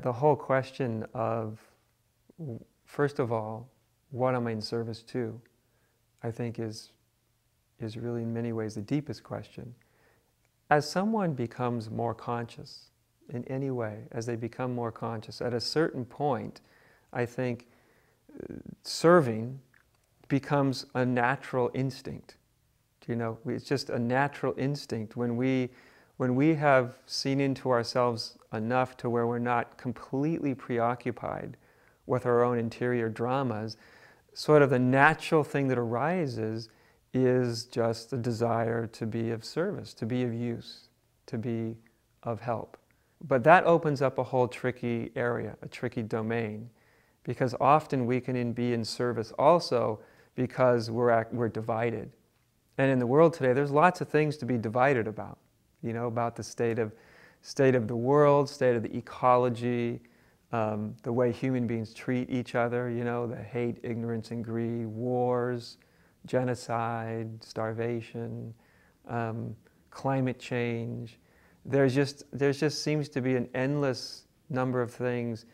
The whole question of, first of all, what am I in service to, I think is really in many ways the deepest question. As someone becomes more conscious in any way, as they become more conscious, at a certain point, I think serving becomes a natural instinct. You know, it's just a natural instinct when we have seen into ourselves enough to where we're not completely preoccupied with our own interior dramas. Sort of the natural thing that arises is just the desire to be of service, to be of use, to be of help. But that opens up a whole tricky area, a tricky domain, because often we can be in service also because we're divided. And in the world today, there's lots of things to be divided about. You know, about the state of the world, state of the ecology, the way human beings treat each other, you know, the hate, ignorance, and greed, wars, genocide, starvation, climate change. There just seems to be an endless number of things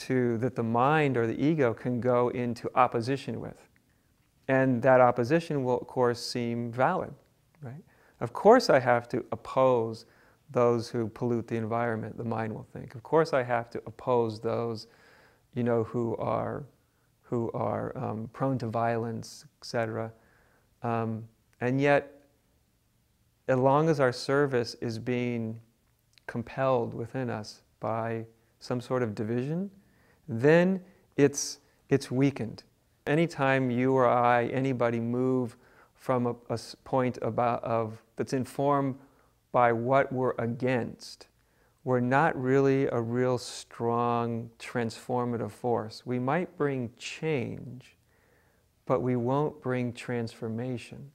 that the mind or the ego can go into opposition with. And that opposition will, of course, seem valid, right? Of course I have to oppose those who pollute the environment, the mind will think. Of course I have to oppose those, you know, who are prone to violence, etc. And yet, as long as our service is being compelled within us by some sort of division, then it's weakened. Anytime you or I, anybody, move from a point that's informed by what we're against, we're not really a real strong transformative force. We might bring change, but we won't bring transformation.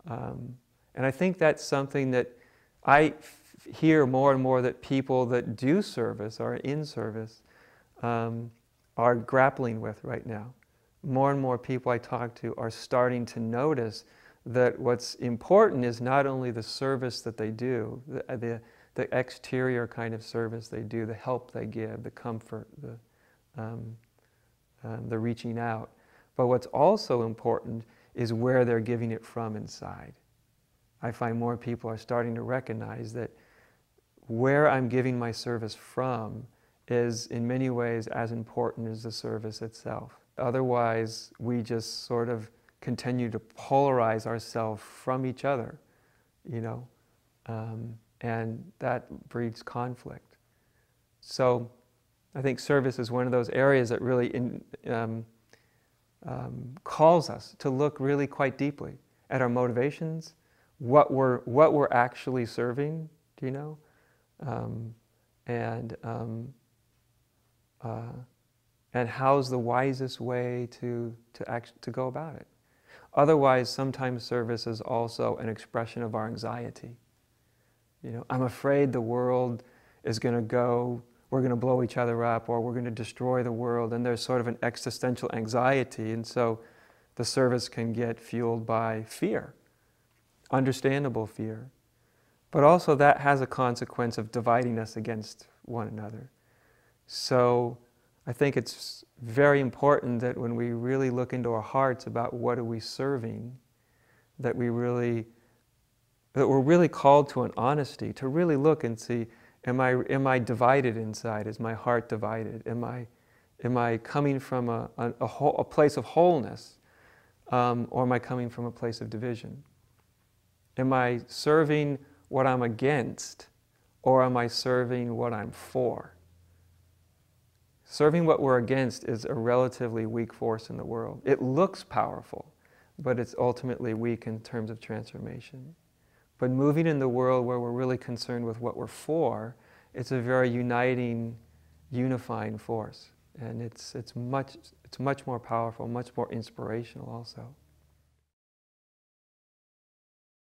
And I think that's something that I hear more and more that people that do service, are in service, are grappling with right now. More and more people I talk to are starting to notice that what's important is not only the service that they do, the exterior kind of service they do, the help they give, the comfort, the reaching out, but what's also important is where they're giving it from inside. I find more people are starting to recognize that where I'm giving my service from is in many ways as important as the service itself. Otherwise, we just sort of continue to polarize ourselves from each other, you know, and that breeds conflict. So I think service is one of those areas that really calls us to look really quite deeply at our motivations, what we're actually serving, you know, and how's the wisest way to go about it. Otherwise, sometimes service is also an expression of our anxiety. You know, I'm afraid the world is going to go, we're going to blow each other up, or we're going to destroy the world, and there's sort of an existential anxiety, and so the service can get fueled by fear, understandable fear. But also that has a consequence of dividing us against one another. So I think it's very important that when we really look into our hearts about what are we serving, that we're really called to an honesty, to really look and see, am I divided inside? Is my heart divided? Am I coming from a place of wholeness, or am I coming from a place of division? Am I serving what I'm against, or am I serving what I'm for? Serving what we're against is a relatively weak force in the world. It looks powerful, but it's ultimately weak in terms of transformation. But moving in the world where we're really concerned with what we're for, it's a very uniting, unifying force. And it's much more powerful, much more inspirational also.